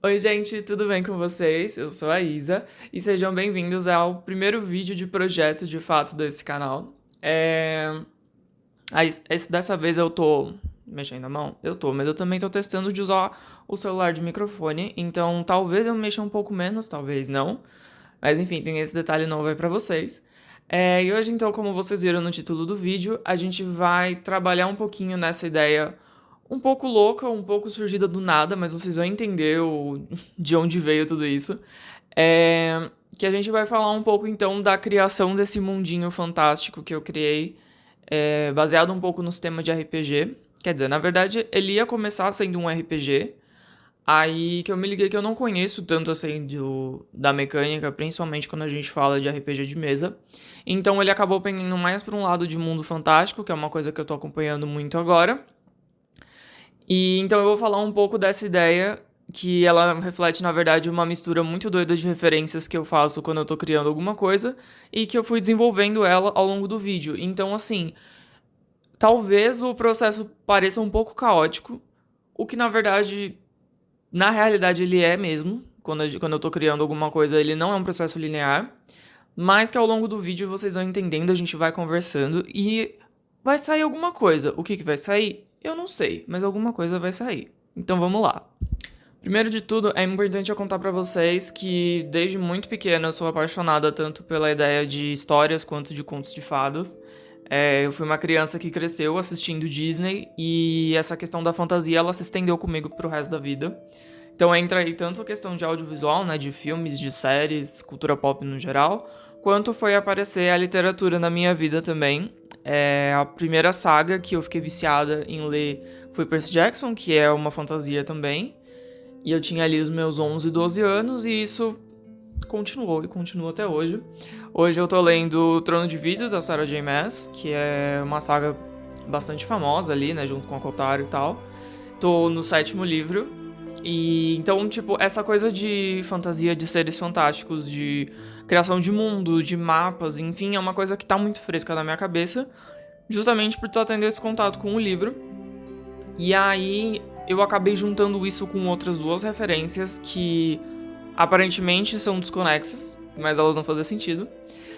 Oi, gente, tudo bem com vocês? Eu sou a Isa e sejam bem-vindos ao primeiro vídeo de projeto de fato desse canal. Dessa vez eu tô mexendo a mão? Eu tô, mas eu também tô testando de usar o celular de microfone, então talvez eu mexa um pouco menos, talvez não. Mas enfim, tem esse detalhe novo aí pra vocês. E hoje, então, como vocês viram no título do vídeo, a gente vai trabalhar um pouquinho nessa ideia um pouco louca, um pouco surgida do nada, mas vocês vão entender de onde veio tudo isso. Que a gente vai falar um pouco, então, da criação desse mundinho fantástico que eu criei, baseado um pouco nos temas de RPG. Quer dizer, na verdade, ele ia começar sendo um RPG, aí que eu me liguei que eu não conheço tanto assim da mecânica, principalmente quando a gente fala de RPG de mesa. Então ele acabou pendendo mais para um lado de mundo fantástico, que é uma coisa que eu tô acompanhando muito agora. E então eu vou falar um pouco dessa ideia, que ela reflete, na verdade, uma mistura muito doida de referências que eu faço quando eu tô criando alguma coisa e que eu fui desenvolvendo ela ao longo do vídeo. Então, assim, talvez o processo pareça um pouco caótico, o que na verdade, na realidade, ele é mesmo. Quando eu tô criando alguma coisa, ele não é um processo linear, mas que ao longo do vídeo vocês vão entendendo, a gente vai conversando e vai sair alguma coisa. O que vai sair? Eu não sei, mas alguma coisa vai sair. Então vamos lá. Primeiro de tudo, é importante eu contar pra vocês que desde muito pequena eu sou apaixonada tanto pela ideia de histórias quanto de contos de fadas. Eu fui uma criança que cresceu assistindo Disney e essa questão da fantasia ela se estendeu comigo pro resto da vida. Então entra aí tanto a questão de audiovisual, né, de filmes, de séries, cultura pop no geral, quanto foi aparecer a literatura na minha vida também. A primeira saga que eu fiquei viciada em ler foi Percy Jackson, que é uma fantasia também. E eu tinha ali os meus 11, 12 anos e isso continuou e continua até hoje. Hoje eu tô lendo Trono de Vidro, da Sarah J. Maas, que é uma saga bastante famosa ali, né, junto com a Kotaro e tal. Tô no 7º livro. E então, tipo, essa coisa de fantasia, de seres fantásticos, de criação de mundo, de mapas, enfim, é uma coisa que tá muito fresca na minha cabeça, justamente por estar tendo esse contato com o livro. E aí eu acabei juntando isso com outras duas referências que aparentemente são desconexas, mas elas não fazem sentido.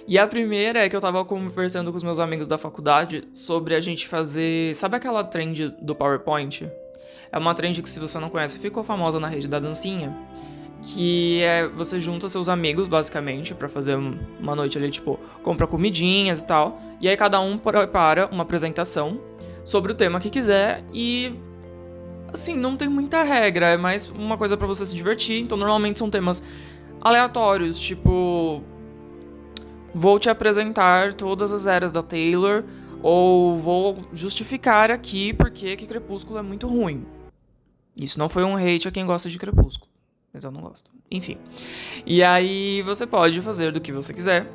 E a primeira é que eu tava conversando com os meus amigos da faculdade sobre a gente fazer. Sabe aquela trend do PowerPoint? É uma trend que, se você não conhece, ficou famosa na rede da dancinha. Que é você junta seus amigos, basicamente, pra fazer uma noite ali, tipo, compra comidinhas e tal. E aí cada um prepara uma apresentação sobre o tema que quiser e. Assim, não tem muita regra, é mais uma coisa pra você se divertir. Então, normalmente são temas aleatórios, tipo. Vou te apresentar todas as eras da Taylor, ou vou justificar aqui porque que Crepúsculo é muito ruim. Isso não foi um hate a quem gosta de Crepúsculo, mas eu não gosto. Enfim. E aí você pode fazer do que você quiser.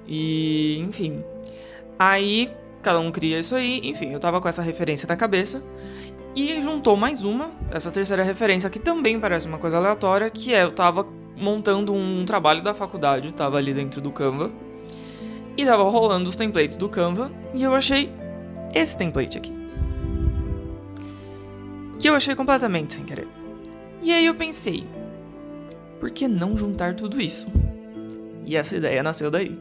E, enfim. Aí cada um cria isso aí. Enfim, eu tava com essa referência na cabeça. E juntou mais uma, essa terceira referência, que também parece uma coisa aleatória, que é, eu tava montando um trabalho da faculdade, tava ali dentro do Canva, e tava rolando os templates do Canva, e eu achei esse template aqui. Que eu achei completamente sem querer. E aí eu pensei, por que não juntar tudo isso? E essa ideia nasceu daí.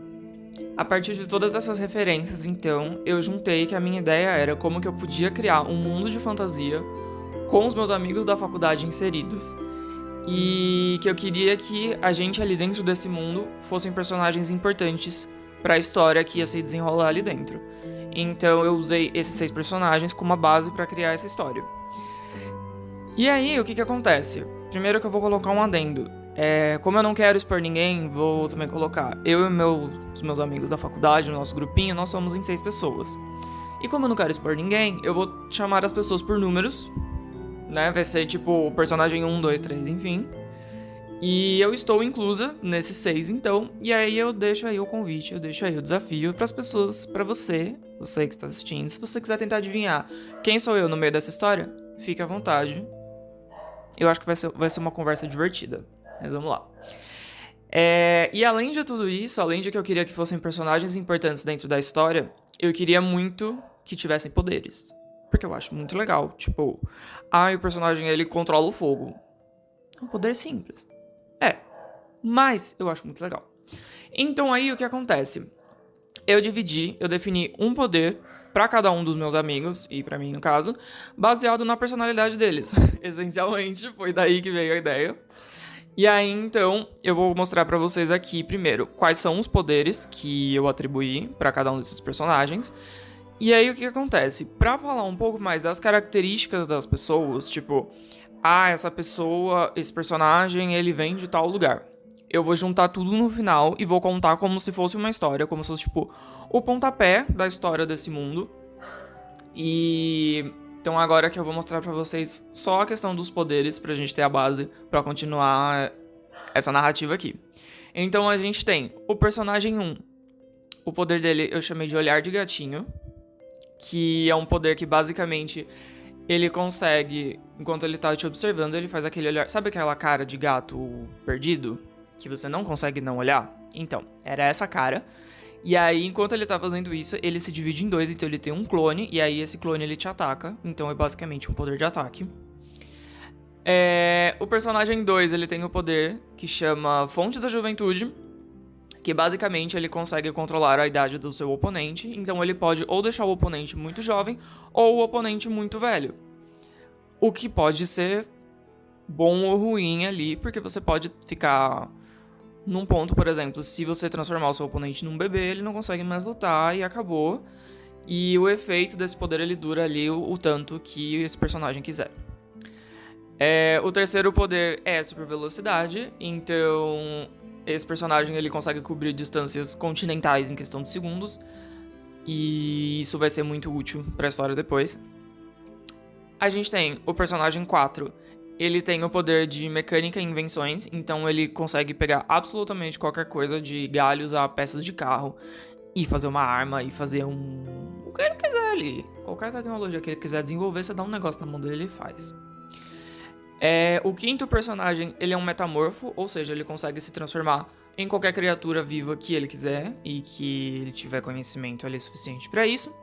A partir de todas essas referências, então, eu juntei que a minha ideia era como que eu podia criar um mundo de fantasia com os meus amigos da faculdade inseridos. E que eu queria que a gente ali dentro desse mundo fossem personagens importantes para a história que ia se desenrolar ali dentro. Então eu usei esses 6 personagens como a base para criar essa história. E aí, o que acontece? Primeiro que eu vou colocar um adendo. Como eu não quero expor ninguém, vou também colocar. Eu e os meus amigos da faculdade, o nosso grupinho, nós somos em 6 pessoas. E como eu não quero expor ninguém, eu vou chamar as pessoas por números, né? Vai ser tipo personagem 1, 2, 3, enfim. E eu estou inclusa nesses 6, então. E aí eu deixo aí o convite, eu deixo aí o desafio para as pessoas, para você que está assistindo. Se você quiser tentar adivinhar quem sou eu no meio dessa história, fique à vontade. Eu acho que vai ser uma conversa divertida. Mas vamos lá. E além de tudo isso, além de que eu queria que fossem personagens importantes dentro da história, eu queria muito que tivessem poderes. Porque eu acho muito legal. Tipo, o personagem ele controla o fogo. É um poder simples. É, mas eu acho muito legal. Então aí o que acontece? Eu defini um poder pra cada um dos meus amigos, e pra mim no caso, baseado na personalidade deles. Essencialmente, foi daí que veio a ideia. E aí, então, eu vou mostrar pra vocês aqui, primeiro, quais são os poderes que eu atribuí pra cada um desses personagens. E aí, o que acontece? Pra falar um pouco mais das características das pessoas, tipo, essa pessoa, esse personagem, ele vem de tal lugar. Eu vou juntar tudo no final e vou contar como se fosse uma história, como se fosse, tipo, o pontapé da história desse mundo. E então agora que eu vou mostrar pra vocês só a questão dos poderes, pra gente ter a base pra continuar essa narrativa aqui. Então a gente tem o personagem 1. O poder dele eu chamei de olhar de gatinho, que é um poder que basicamente ele consegue, enquanto ele tá te observando, ele faz aquele olhar... Sabe aquela cara de gato perdido? Que você não consegue não olhar? Então, era essa cara. E aí, enquanto ele tá fazendo isso, ele se divide em dois, então ele tem um clone, e aí esse clone ele te ataca, então é basicamente um poder de ataque. O personagem 2, ele tem o poder que chama Fonte da Juventude, que basicamente ele consegue controlar a idade do seu oponente, então ele pode ou deixar o oponente muito jovem, ou o oponente muito velho. O que pode ser bom ou ruim ali, porque você pode ficar... Num ponto, por exemplo, se você transformar o seu oponente num bebê, ele não consegue mais lutar e acabou. E o efeito desse poder, ele dura ali o tanto que esse personagem quiser. O terceiro poder é super velocidade, então esse personagem ele consegue cobrir distâncias continentais em questão de segundos. E isso vai ser muito útil pra história depois. A gente tem o personagem 4. Ele tem o poder de mecânica e invenções, então ele consegue pegar absolutamente qualquer coisa, de galhos a peças de carro, e fazer uma arma, e fazer o que ele quiser ali. Qualquer tecnologia que ele quiser desenvolver, você dá um negócio na mão dele, ele faz. O quinto personagem, ele é um metamorfo, ou seja, ele consegue se transformar em qualquer criatura viva que ele quiser, e que ele tiver conhecimento ali suficiente pra isso.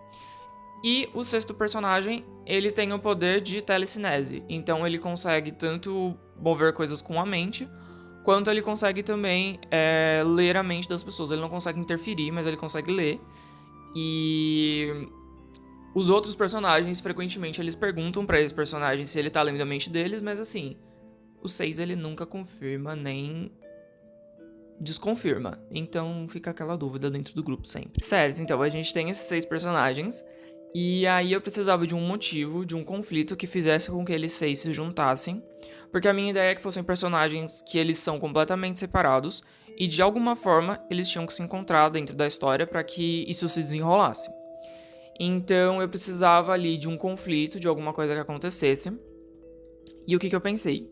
E o sexto personagem, ele tem o poder de telecinese. Então ele consegue tanto mover coisas com a mente, quanto ele consegue também ler a mente das pessoas. Ele não consegue interferir, mas ele consegue ler. E os outros personagens, frequentemente, eles perguntam pra esse personagem se ele tá lendo a mente deles, mas assim, o 6 ele nunca confirma nem desconfirma. Então fica aquela dúvida dentro do grupo sempre. Certo, então a gente tem esses 6 personagens. E aí eu precisava de um motivo, de um conflito que fizesse com que eles 6 se juntassem, porque a minha ideia é que fossem personagens que eles são completamente separados e de alguma forma eles tinham que se encontrar dentro da história para que isso se desenrolasse. Então eu precisava ali de um conflito, de alguma coisa que acontecesse. E o que eu pensei?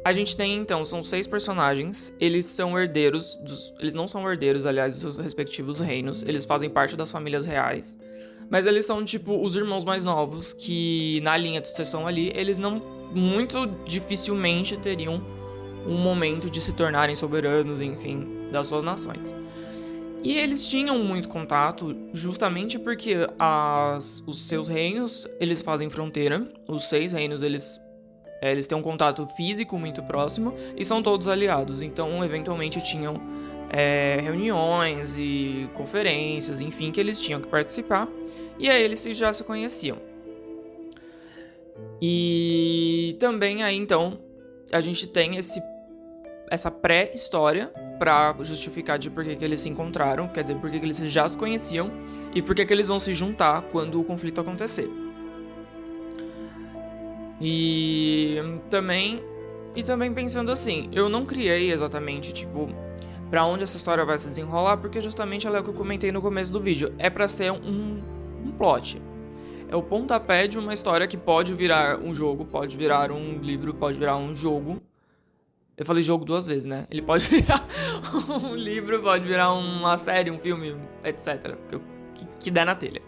A gente tem então, são 6 personagens, eles são herdeiros, eles não são herdeiros, aliás, dos seus respectivos reinos, eles fazem parte das famílias reais. Mas eles são, tipo, os irmãos mais novos, que na linha de sucessão ali, eles não, muito dificilmente teriam um momento de se tornarem soberanos, enfim, das suas nações. E eles tinham muito contato justamente porque os seus reinos, eles fazem fronteira. Os 6 reinos, eles têm um contato físico muito próximo e são todos aliados. Então, eventualmente, tinham reuniões e conferências, enfim, que eles tinham que participar, e aí eles já se conheciam. E também aí, então, a gente tem essa pré-história pra justificar de por que eles se encontraram, quer dizer, por que eles já se conheciam e por que eles vão se juntar quando o conflito acontecer. E também pensando assim, eu não criei exatamente, tipo, pra onde essa história vai se desenrolar, porque justamente ela é o que eu comentei no começo do vídeo. É pra ser um plot. É o pontapé de uma história que pode virar um jogo, pode virar um livro, pode virar um jogo. Eu falei jogo 2 vezes, né? Ele pode virar um livro, pode virar uma série, um filme, etc. Que der na telha.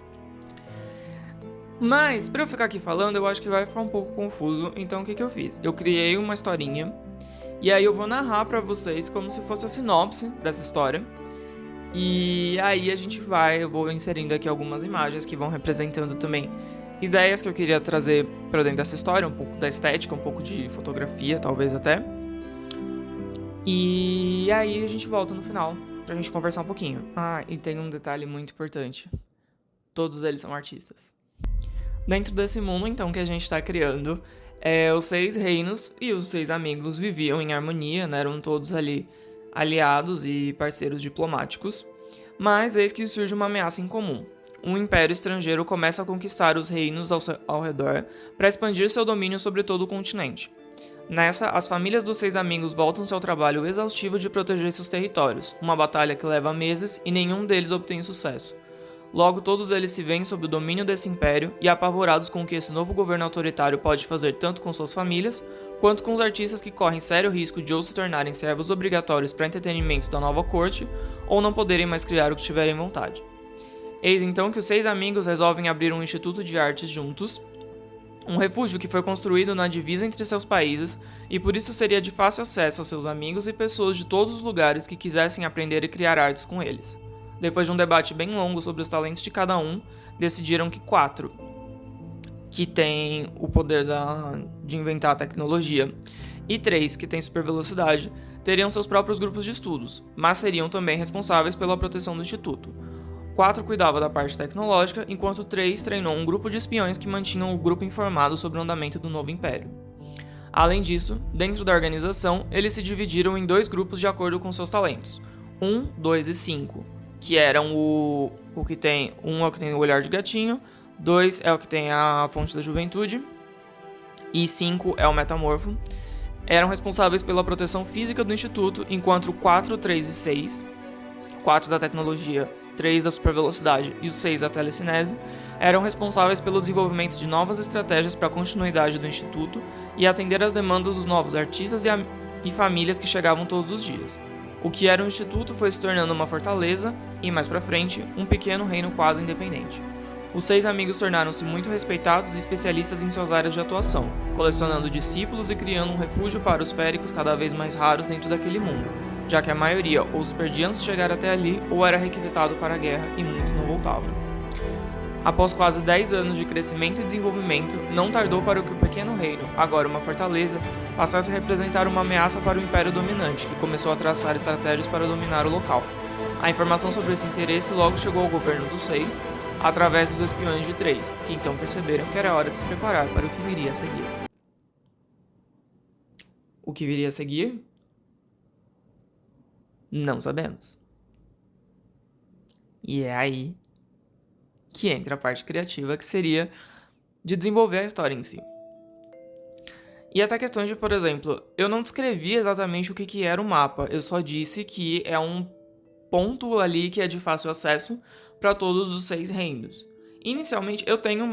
Mas, pra eu ficar aqui falando, eu acho que vai ficar um pouco confuso. Então, o que eu fiz? Eu criei uma historinha. E aí eu vou narrar pra vocês como se fosse a sinopse dessa história. E aí eu vou inserindo aqui algumas imagens que vão representando também ideias que eu queria trazer pra dentro dessa história, um pouco da estética, um pouco de fotografia, talvez até. E aí a gente volta no final pra gente conversar um pouquinho. Ah, e tem um detalhe muito importante. Todos eles são artistas. Dentro desse mundo, então, que a gente tá criando, os 6 reinos e os 6 amigos viviam em harmonia, né? Eram todos ali aliados e parceiros diplomáticos. Mas eis que surge uma ameaça em comum. Um império estrangeiro começa a conquistar os reinos ao redor para expandir seu domínio sobre todo o continente. Nessa, as famílias dos 6 amigos voltam-se ao trabalho exaustivo de proteger seus territórios, uma batalha que leva meses e nenhum deles obtém sucesso. Logo, todos eles se veem sob o domínio desse império e apavorados com o que esse novo governo autoritário pode fazer tanto com suas famílias, quanto com os artistas que correm sério risco de ou se tornarem servos obrigatórios para entretenimento da nova corte, ou não poderem mais criar o que tiverem vontade. Eis então que os 6 amigos resolvem abrir um instituto de artes juntos, um refúgio que foi construído na divisa entre seus países e por isso seria de fácil acesso aos seus amigos e pessoas de todos os lugares que quisessem aprender e criar artes com eles. Depois de um debate bem longo sobre os talentos de cada um, decidiram que 4, que têm o poder de inventar a tecnologia, e 3, que têm super velocidade, teriam seus próprios grupos de estudos, mas seriam também responsáveis pela proteção do instituto. 4 cuidava da parte tecnológica, enquanto 3 treinou um grupo de espiões que mantinham o grupo informado sobre o andamento do novo império. Além disso, dentro da organização, eles se dividiram em 2 grupos de acordo com seus talentos, 1, 2 e 5, que eram o que tem... 1 é o que tem o olhar de gatinho, 2 é o que tem a fonte da juventude, e 5 é o metamorfo. Eram responsáveis pela proteção física do instituto, enquanto 4, 3 e 6, 4 da tecnologia, 3 da supervelocidade e os 6 da telecinese, eram responsáveis pelo desenvolvimento de novas estratégias para a continuidade do instituto e atender às demandas dos novos artistas e famílias que chegavam todos os dias. O que era um instituto foi se tornando uma fortaleza e, mais pra frente, um pequeno reino quase independente. Os 6 amigos tornaram-se muito respeitados e especialistas em suas áreas de atuação, colecionando discípulos e criando um refúgio para os féricos cada vez mais raros dentro daquele mundo, já que a maioria ou se perdia antes de chegar até ali ou era requisitado para a guerra e muitos não voltavam. Após quase 10 anos de crescimento e desenvolvimento, não tardou para que o pequeno reino, agora uma fortaleza, passasse a representar uma ameaça para o império dominante, que começou a traçar estratégias para dominar o local. A informação sobre esse interesse logo chegou ao governo dos 6, através dos espiões de 3, que então perceberam que era hora de se preparar para o que viria a seguir. O que viria a seguir? Não sabemos. E é aí que entra a parte criativa, que seria de desenvolver a história em si. E até questões de, por exemplo, eu não descrevi exatamente o que era o mapa, eu só disse que é um ponto ali que é de fácil acesso para todos os 6 reinos. Inicialmente, eu tenho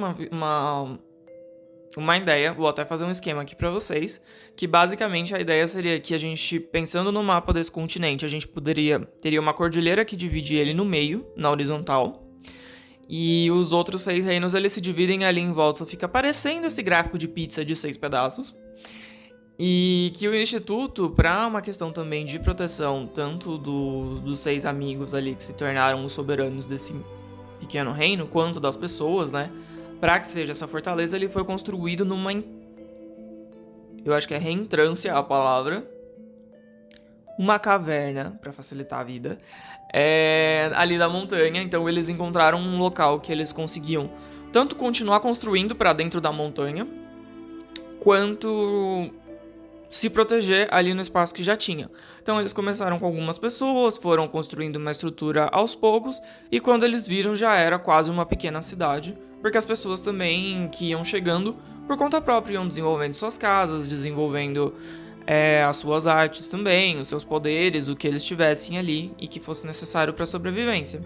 uma ideia, vou até fazer um esquema aqui para vocês, que basicamente a ideia seria que a gente, pensando no mapa desse continente, a gente teria uma cordilheira que divide ele no meio, na horizontal, e os outros 6 reinos eles se dividem ali em volta, fica parecendo esse gráfico de pizza de 6 pedaços. E que o Instituto, para uma questão também de proteção, tanto dos 6 amigos ali que se tornaram os soberanos desse pequeno reino, quanto das pessoas, né? Para que seja essa fortaleza, ele foi construído numa... Eu acho que é reentrância a palavra. Uma caverna, para facilitar a vida, ali da montanha. Então eles encontraram um local que eles conseguiam tanto continuar construindo para dentro da montanha, quanto se proteger ali no espaço que já tinha. Então eles começaram com algumas pessoas, foram construindo uma estrutura aos poucos, e quando eles viram já era quase uma pequena cidade, porque as pessoas também que iam chegando por conta própria iam desenvolvendo suas casas, desenvolvendo as suas artes também, os seus poderes, o que eles tivessem ali e que fosse necessário para a sobrevivência.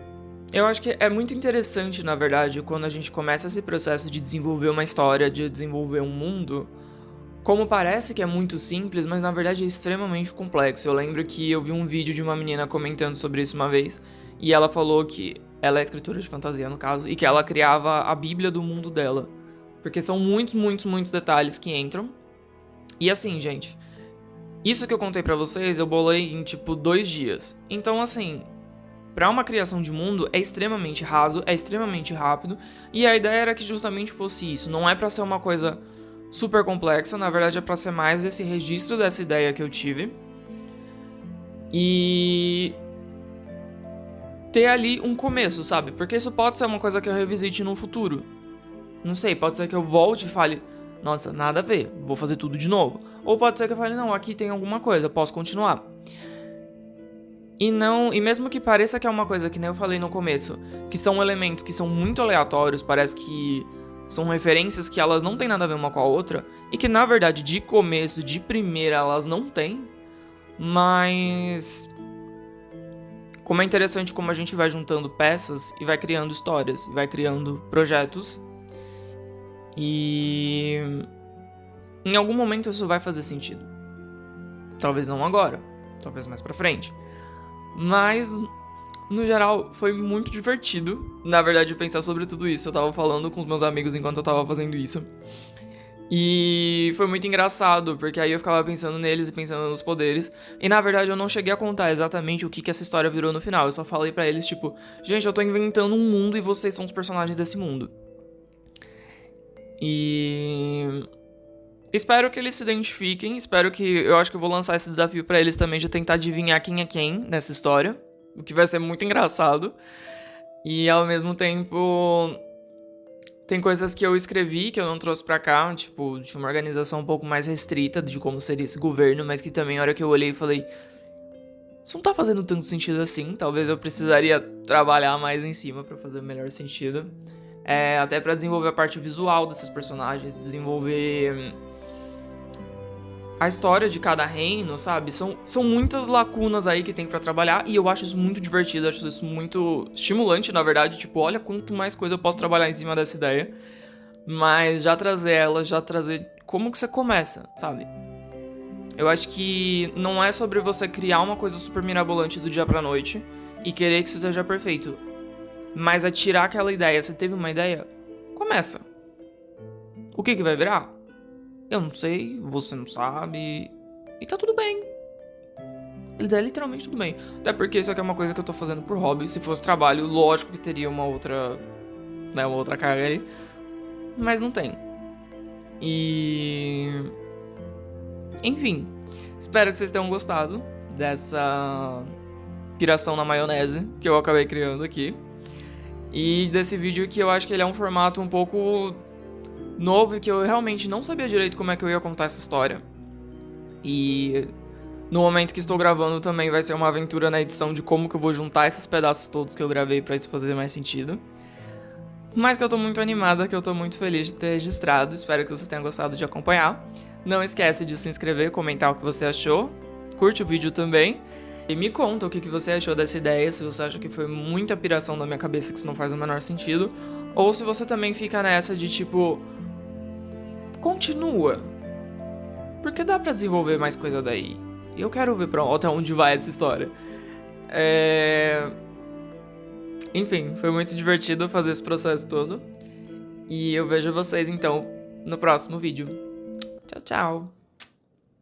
Eu acho que é muito interessante, na verdade, quando a gente começa esse processo de desenvolver uma história, de desenvolver um mundo, como parece que é muito simples, mas na verdade é extremamente complexo. Eu lembro que eu vi um vídeo de uma menina comentando sobre isso uma vez, e ela falou que ela é escritora de fantasia, no caso, e que ela criava a bíblia do mundo dela. Porque são muitos detalhes que entram. E assim, gente, isso que eu contei pra vocês, eu bolei em, 2 dias. Então, assim, para uma criação de mundo é extremamente raso, é extremamente rápido, e a ideia era que justamente fosse isso. Não é para ser uma coisa super complexa, na verdade é para ser mais esse registro dessa ideia que eu tive. E ter ali um começo, sabe? Porque isso pode ser uma coisa que eu revisite no futuro. Não sei, pode ser que eu volte e fale, nossa, nada a ver, vou fazer tudo de novo. Ou pode ser que eu fale, não, aqui tem alguma coisa, posso continuar. E mesmo que pareça que é uma coisa que nem eu falei no começo, que são elementos que são muito aleatórios, parece que são referências que elas não têm nada a ver uma com a outra, e que na verdade de começo, de primeira, elas não têm, mas como é interessante como a gente vai juntando peças e vai criando histórias, e vai criando projetos, e em algum momento isso vai fazer sentido. Talvez não agora, talvez mais pra frente. Mas, no geral, foi muito divertido, na verdade, pensar sobre tudo isso. Eu tava falando com os meus amigos enquanto eu tava fazendo isso. E foi muito engraçado, porque aí eu ficava pensando neles e pensando nos poderes. E, na verdade, eu não cheguei a contar exatamente o que essa história virou no final. Eu só falei pra eles, tipo, gente, eu tô inventando um mundo e vocês são os personagens desse mundo. E espero que eles se identifiquem, eu acho que eu vou lançar esse desafio pra eles também de tentar adivinhar quem é quem nessa história, o que vai ser muito engraçado. E ao mesmo tempo tem coisas que eu escrevi que eu não trouxe pra cá, tipo, de uma organização um pouco mais restrita de como seria esse governo, mas que também a hora que eu olhei e falei, isso não tá fazendo tanto sentido assim, talvez eu precisaria trabalhar mais em cima pra fazer melhor sentido. Até pra desenvolver a parte visual desses personagens, desenvolver a história de cada reino, sabe? São muitas lacunas aí que tem pra trabalhar e eu acho isso muito divertido, acho isso muito estimulante, na verdade. Tipo, olha quanto mais coisa eu posso trabalhar em cima dessa ideia. Mas já trazer como que você começa, sabe? Eu acho que não é sobre você criar uma coisa super mirabolante do dia pra noite e querer que isso esteja perfeito. Mas é tirar aquela ideia. Você teve uma ideia? Começa. O que vai virar? Eu não sei, você não sabe. E tá tudo bem. É literalmente tudo bem. Até porque isso aqui é uma coisa que eu tô fazendo por hobby. Se fosse trabalho, lógico que teria uma outra carga aí. Mas não tem. E enfim, espero que vocês tenham gostado dessa piração na maionese que eu acabei criando aqui. E desse vídeo que eu acho que ele é um formato um pouco novo e que eu realmente não sabia direito como é que eu ia contar essa história. E no momento que estou gravando também vai ser uma aventura na edição de como que eu vou juntar esses pedaços todos que eu gravei pra isso fazer mais sentido. Mas que eu tô muito animada, que eu tô muito feliz de ter registrado, espero que você tenha gostado de acompanhar. Não esquece de se inscrever, comentar o que você achou, curte o vídeo também. E me conta o que você achou dessa ideia, se você acha que foi muita piração da minha cabeça, que isso não faz o menor sentido. Ou se você também fica nessa de tipo, continua. Porque dá pra desenvolver mais coisa daí. E eu quero ver até onde vai essa história. Enfim, foi muito divertido fazer esse processo todo. E eu vejo vocês então no próximo vídeo. Tchau, tchau.